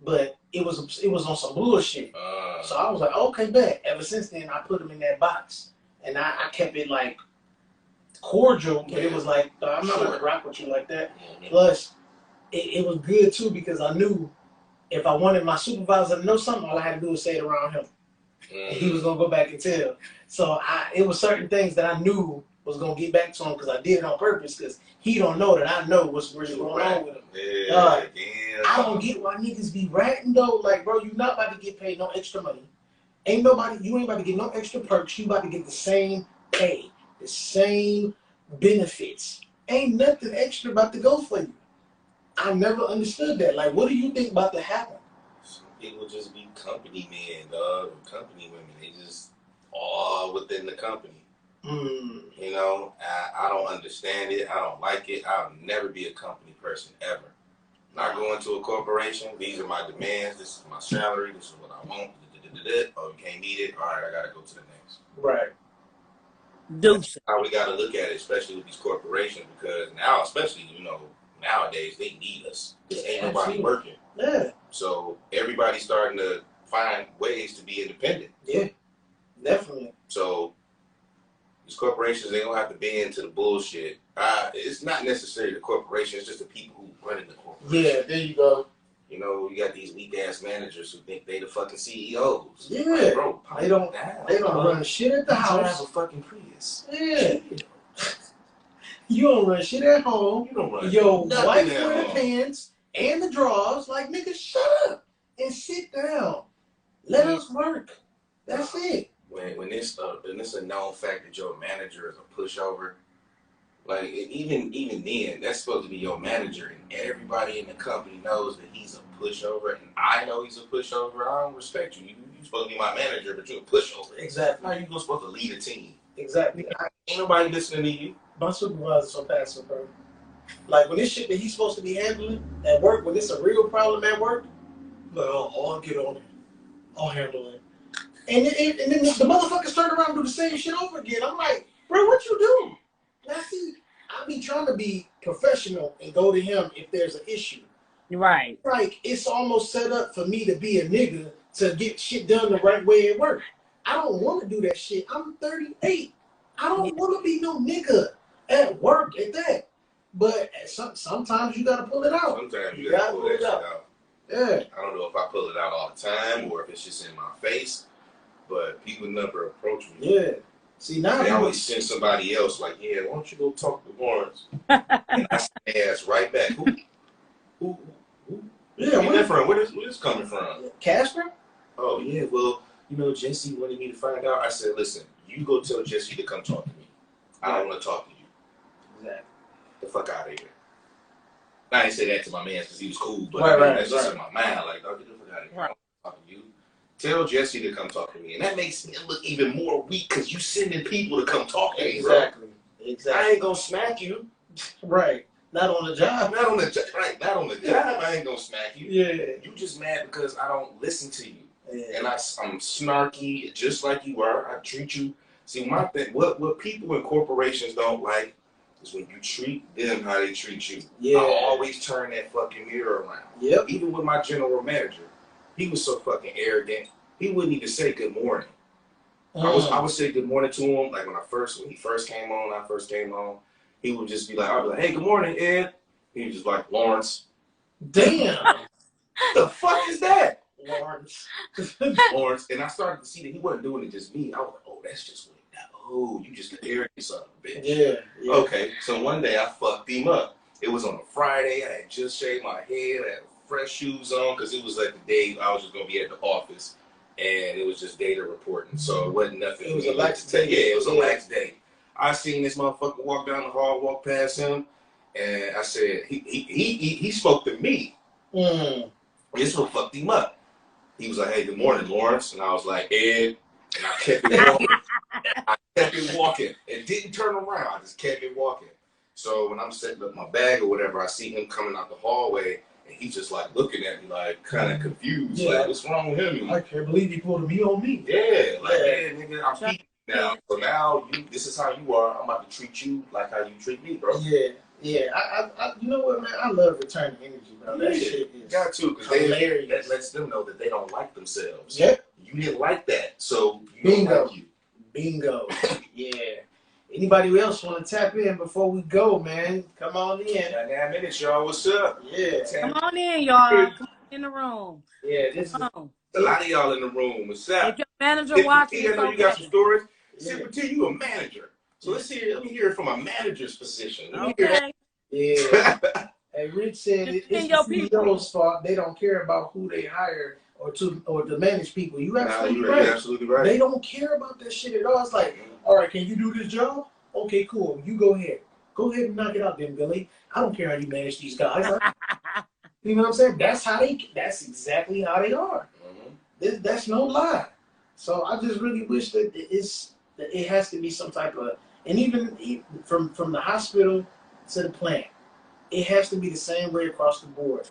but it was on some bullshit. So I was like, okay, bet. Ever since then, I put him in that box, and I kept it like cordial, but it was like, I'm not gonna rock with you like that. Plus, it was good too, because I knew if I wanted my supervisor to know something, all I had to do was say it around him. And he was gonna go back and tell. So it was certain things that I knew was gonna get back to him, because I did it on purpose, because he don't know that I know what's really going on with him. I don't get why niggas be ratting though. Like, bro, you not about to get paid no extra money. You ain't about to get no extra perks. You about to get the same pay, the same benefits. Ain't nothing extra about to go for you. I never understood that. Like, what do you think about to happen? Some people just be company men, dog, and company women. They just all within the company. You know, I don't understand it. I don't like it. I'll never be a company person ever. I go into a corporation. These are my demands. This is my salary. This is what I want. Oh, you can't meet it. All right, I gotta go to the next. Right. Deuce. How we gotta look at it, especially with these corporations, because now, especially, you know, nowadays they need us. Ain't nobody working. Yeah. So everybody's starting to find ways to be independent. Yeah, definitely. So these corporations, they don't have to bend to the bullshit. It's not necessarily the corporation, it's just the people who running the corporation. Yeah, there you go. You know, you got these weak ass managers who think they the fucking CEOs. Yeah, like, bro, they don't run shit at the house. Have a fucking Prius. Yeah. You don't run shit at home. You don't run your wife wear the pants and the drawers. Like, nigga, shut up and sit down. Let us work. That's it. When it's a known fact that your manager is a pushover, Like even then, that's supposed to be your manager, and everybody in the company knows that he's a pushover, and I know he's a pushover. I don't respect you. You're supposed to be my manager, but you're a pushover. Exactly. How you supposed to lead a team? Exactly. Ain't nobody listening to you. My supervisor's so passive, bro. Like when this shit that he's supposed to be handling at work, when it's a real problem at work, well, I'll get on it. I'll handle it. And then the motherfuckers turn around and do the same shit over again. I'm like, bro, what you do? Now see, I be trying to be professional and go to him if there's an issue. Right. Like it's almost set up for me to be a nigga to get shit done the right way at work. I don't want to do that shit. I'm 38. I don't want to be no nigga at work at that. But sometimes you gotta pull it out. Sometimes you gotta pull that shit out. Yeah. I don't know if I pull it out all the time or if it's just in my face, but people never approach me. Yeah. See now they always send somebody else like, yeah, why don't you go talk to Lawrence? And I ask right back, who? Yeah, where that from? Where this coming from? Casper? Oh yeah, well, Jesse wanted me to find out. I said, listen, you go tell Jesse to come talk to me. I don't want to talk to you. Exactly. The fuck out of here. I didn't say that to my man because he was cool, but that's just in my mind. Like, dog, get the fuck out of here. I don't want to talk to you. Tell Jesse to come talk to me. And that makes me look even more weak because you sending people to come talk to me, bro. Exactly. I ain't gonna smack you. Right. Not on the job. Not on the job. Right. Not on the job. I ain't gonna smack you. Yeah. You just mad because I don't listen to you. Yeah. And I'm snarky, just like you are. I treat you. See, my thing, what people in corporations don't like is when you treat them how they treat you. Yeah. I always turn that fucking mirror around. Yep. Even with my general manager, he was so fucking arrogant. He wouldn't even say good morning. I would say good morning to him. Like when he first came on, he would just be like, I'd be like, hey, good morning, Ed. He was just like, Lawrence. Damn. What the fuck is that? Lawrence. Lawrence. And I started to see that he wasn't doing it just me. I was like, oh, that's just what you just an arrogant son of a bitch. Yeah. Okay, so one day I fucked him up. It was on a Friday. I had just shaved my head. I had fresh shoes on because it was like the day I was just going to be at the office. And it was just data reporting. So it wasn't nothing. It was a lax day. Yeah, it was a lax day. I seen this motherfucker walk down the hall, walk past him. And I said, he spoke to me. This one fucked him up. He was like, hey, good morning, Lawrence. And I was like, Ed. And I kept it walking. It didn't turn around. I just kept it walking. So when I'm setting up my bag or whatever, I see him coming out the hallway, and he's just like looking at me like kind of confused. Yeah. Like, what's wrong with him? I can't believe he pulled a me on me. Yeah, like, yeah, nigga, I'm speaking now. So now this is how you are. I'm about to treat you like how you treat me, bro. Yeah. Yeah, I you know what, man? I love return energy, bro. That shit is got to, because that lets them know that they don't like themselves. Yep. You didn't like that, so Bingo. Don't like you. Bingo. Yeah. Anybody else want to tap in before we go, man? Come on in. Got 9 minutes, y'all. What's up? Yeah. Come on in, y'all. Come on in the room. Yeah, this is a lot of y'all in the room. What's up? If your manager watching, I know you got some stories. Yeah. Super T, you a manager. So let me hear it from a manager's position. Let me Okay. hear that. Yeah. Hey, Rich said it's the CEO's fault. They don't care about who they hire or to manage people. You absolutely right. You're absolutely right. They don't care about that shit at all. It's like, all right, can you do this job? Okay, cool. You go ahead. Go ahead and knock it out, then, Billy. I don't care how you manage these guys. You know what I'm saying? That's exactly how they are. Mm-hmm. That's no lie. So I just really wish that it has to be some type of, and even from the hospital to the plant, it has to be the same way across the board.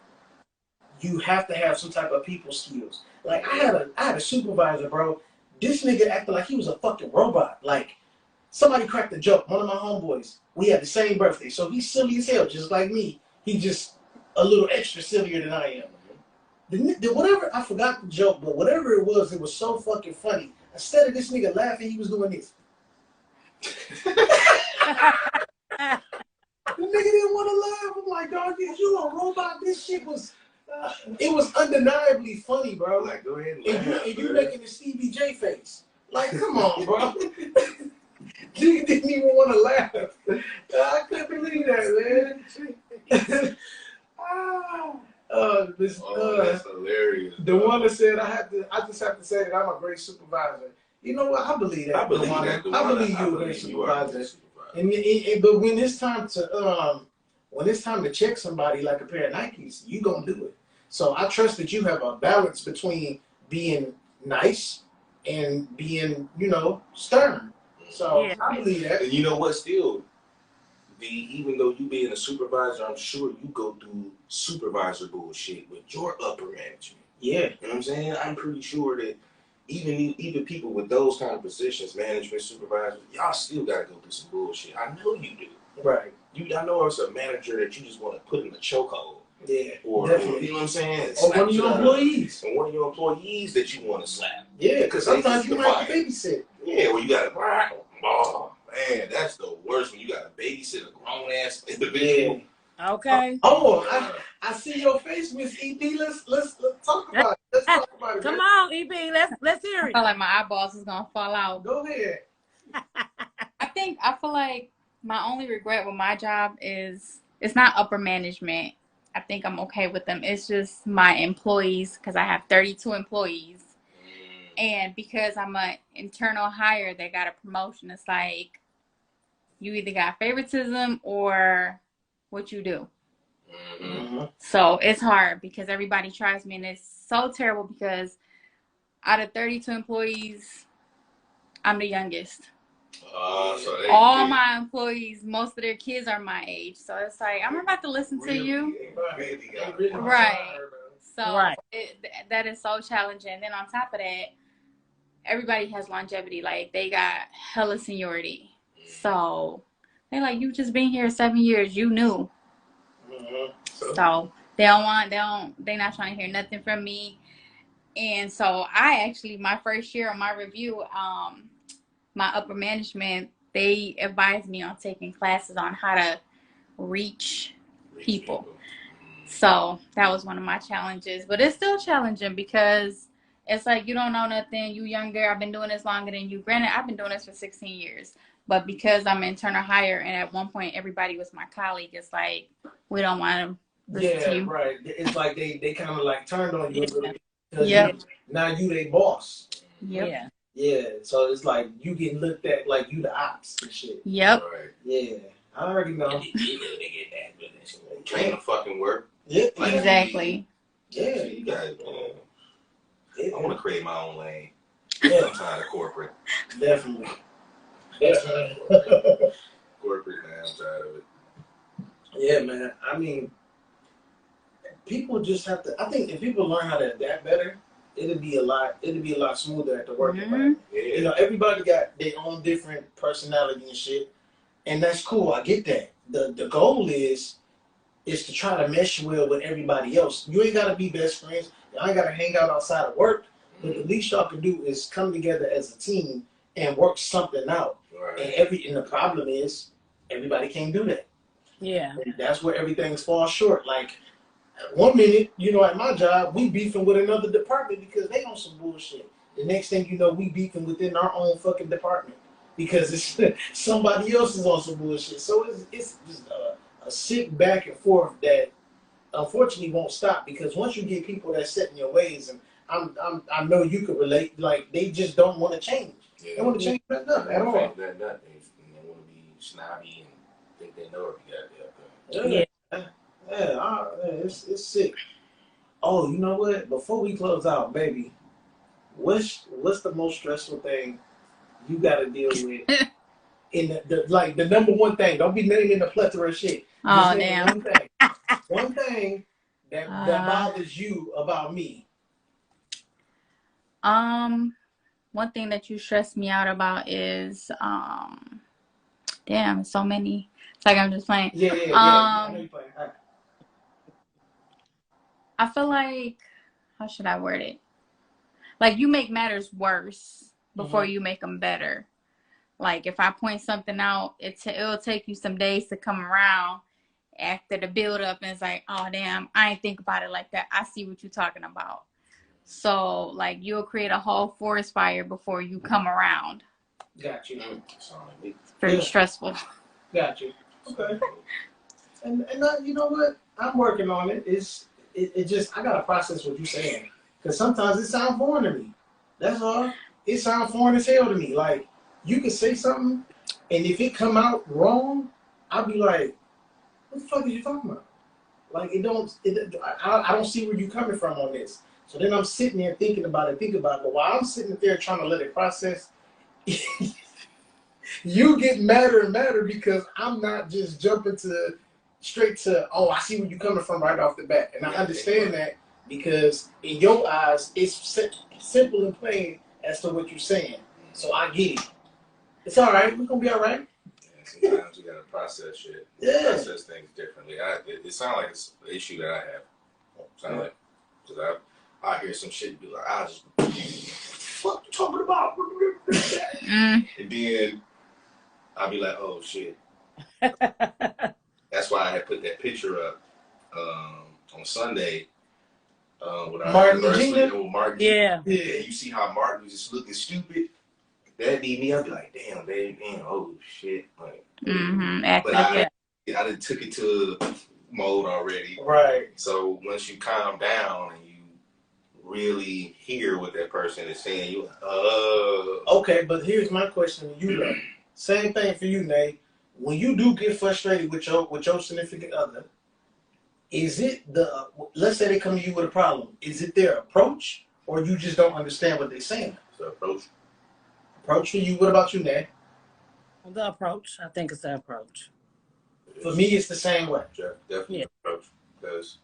You have to have some type of people skills. Like I had a supervisor, bro. This nigga acted like he was a fucking robot. Like somebody cracked a joke. One of my homeboys. We had the same birthday, so he's silly as hell, just like me. He just a little extra sillier than I am. Whatever, I forgot the joke, but whatever it was so fucking funny. Instead of this nigga laughing, he was doing this. The nigga didn't want to laugh. I'm like, dog, if you a robot, this shit was, it was undeniably funny, bro. Like, go ahead and laugh. And you making the Stevie J face. Like, come on, bro. Nigga didn't even want to laugh. I couldn't believe that, man. That's hilarious. The one that said I just have to say that I'm a great supervisor. You know what? I believe that. I believe that. I believe you're a great supervisor. But when it's time to check somebody like a pair of Nikes, you gonna do it. So I trust that you have a balance between being nice and being, stern. So Yeah. I believe that. And you know what? Still, even though you being a supervisor, I'm sure you go through supervisor bullshit with your upper management. Yeah. You know what I'm saying? I'm pretty sure that even people with those kind of positions, management, supervisors, y'all still gotta go through some bullshit. I know you do. Right. I know it's a manager that you just want to put in a chokehold. Yeah. Or definitely. you know what I'm saying? Or one of your employees. Or one of your employees that you want to slap. Yeah, because sometimes you might babysit. Yeah, well, you got to. Oh man, that's the worst when you got to babysit a grown ass individual. Yeah. Okay. I see your face, Miss EB. Let's talk about it. Let's talk about it. Come on, EB. Let's hear I it. feel like my eyeballs is gonna fall out. Go ahead. I feel like my only regret with my job is it's not upper management. I think I'm okay with them. It's just my employees, because I have 32 employees. And because I'm an internal hire that got a promotion, it's like you either got favoritism or what you do. Mm-hmm. So it's hard because everybody tries me, and it's so terrible because out of 32 employees, I'm the youngest. All my employees, most of their kids are my age. So it's like, I'm about to listen to you. Right. So that is so challenging. And then on top of that, everybody has longevity. Like, they got hella seniority. So they're like, you just been here 7 years. You knew. So they're not trying to hear nothing from me. And so my first year on my review, my upper management, they advised me on taking classes on how to reach people. So that was one of my challenges. But it's still challenging because it's like, you don't know nothing. You younger. I've been doing this longer than you. Granted, I've been doing this for 16 years. But because I'm internal hire, and at one point everybody was my colleague, it's like, we don't want to listen to you. Yeah, right. It's like they kind of like turned on you a little bit. Yep. Now you they boss. Yep. Yeah. Yeah, so it's like you getting looked at like you the ops and shit. Yep. Right. Yeah, I already know. They get that, but it can't fucking work. Yeah, Exactly. Yeah, you guys. I want to create my own lane. Yeah, I'm tired of corporate. definitely. Corporate, man. I'm tired of it. Yeah, man. I mean, people just have to. I think if people learn how to adapt better, it'll be a lot smoother at the work environment. Yeah. Everybody got their own different personality and shit, and that's cool. I get that. The goal is to try to mesh well with everybody else. You ain't gotta be best friends. Y'all ain't gotta hang out outside of work. But the least y'all can do is come together as a team and work something out. Right. And the problem is everybody can't do that. Yeah. And that's where everything falls short. Like, one minute, at my job, we beefing with another department because they on some bullshit. The next thing you know, we beefing within our own fucking department because it's somebody else is on some bullshit. So it's just a sick back and forth that unfortunately won't stop, because once you get people that set in your ways, and I know you could relate, like, they just don't want to change. Yeah. They want to change nothing at all. They want to be snobby and think they know every goddamn thing. Yeah, it's sick. Oh, you know what? Before we close out, baby, what's the most stressful thing you got to deal with? In the number one thing. Don't be naming the plethora of shit. Oh, damn. One thing that bothers you about me. One thing that you stress me out about is damn, so many. It's like I'm just playing. Yeah. I know you're playing. I feel like, how should I word it? Like, you make matters worse before you make them better. Like, if I point something out, it'll take you some days to come around after the build up, and it's like, oh damn, I ain't think about it like that. I see what you're talking about. So, like, you'll create a whole forest fire before you come around. Got you. It's very stressful. Got you. Okay. And you know what? I'm working on it. It just, I gotta process what you're saying, because sometimes it sounds foreign to me. That's all. It sounds foreign as hell to me. Like, you can say something, And if it come out wrong, I'll be like, what the fuck are you talking about? Like, I don't see where you coming from on this. So then I'm sitting there thinking about it. But while I'm sitting there trying to let it process, you get madder and madder because I'm not just jumping straight to, oh, I see where you're coming from right off the bat. And I understand that because in your eyes, it's simple and plain as to what you're saying. So I get it. It's all right. We're going to be all right. Sometimes you gotta process shit. Yeah. Process things differently. It sounds like it's an issue that I have. Sound like, because I hear some shit and be like, I just, what you talking about? And then I'll be like, oh shit. That's why I had put that picture up on Sunday with our Martin anniversary with Martin. Yeah. Yeah. You see how Martin was just looking stupid. That need me. I'd be like, damn, babe, man, oh shit. Like, but I done took it to mode already. Right. So once you calm down and you really hear what that person is saying, you okay, but here's my question to you though. Same thing for you, Nate. When you do get frustrated with your significant other, is it let's say they come to you with a problem, is it their approach or you just don't understand what they're saying? It's the approach. Approach for you. What about you, Nate? The approach. I think it's the approach. For me, it's the same way. Definitely approach. Because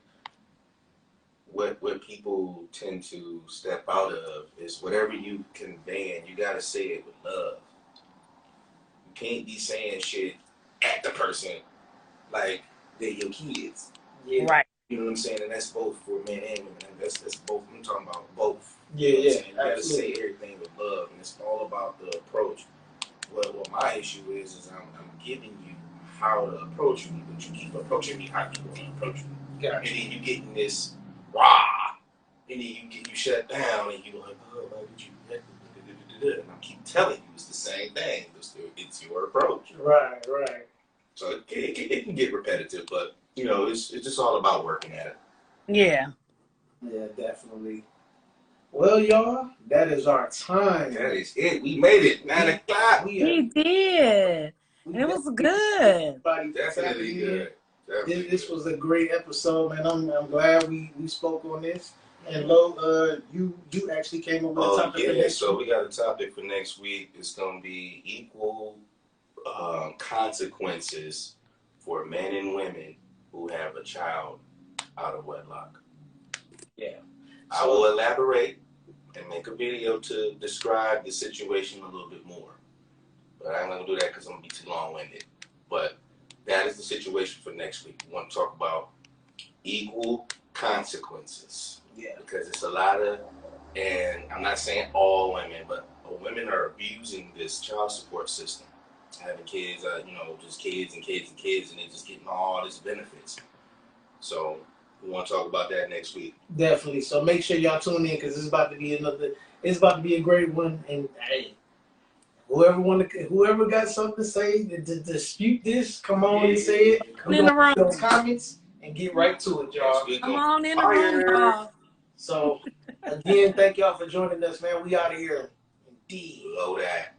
what people tend to step out of is whatever you convey, and you gotta say it with love. You can't be saying shit at the person like they're your kids. Yeah. Right. You know what I'm saying? And that's both for men and women. That's both. I'm talking about both. Yeah, you know yeah. You gotta say everything with love, and it's all about the approach. What my issue is I'm giving you how to approach me, but you keep approaching me how you want to approach me. Gotcha. And then you get in this rah, and then you shut down, and you like, oh, why did you? And I keep telling you it's the same thing. It's your approach. Right. So it can get repetitive, but you know it's just all about working at it. Yeah. Yeah, definitely. Well, y'all, that is our time. That is it. We made it. 9 o'clock. We did. And it was good. Definitely good. This was a great episode, man. I'm glad we spoke on this. And Lo, you actually came up with a topic for next week. So we got a topic for next week. It's going to be equal consequences for men and women who have a child out of wedlock. Yeah. I will elaborate and make a video to describe the situation a little bit more. But I'm not going to do that because I'm going to be too long-winded. But that is the situation for next week. We want to talk about equal consequences. Yeah. Because it's a lot of, and I'm not saying all women, but women are abusing this child support system. Having kids, just kids and kids and kids, and they're just getting all these benefits. So we want to talk about that next week. Definitely. So make sure y'all tune in because it's about to be a great one. And hey, whoever got something to say to dispute this, come on and say it. Come in the room. Those comments and get right to it, y'all. Come on in the room, y'all. So again, thank y'all for joining us, man. We out of here. Indeed. Below that.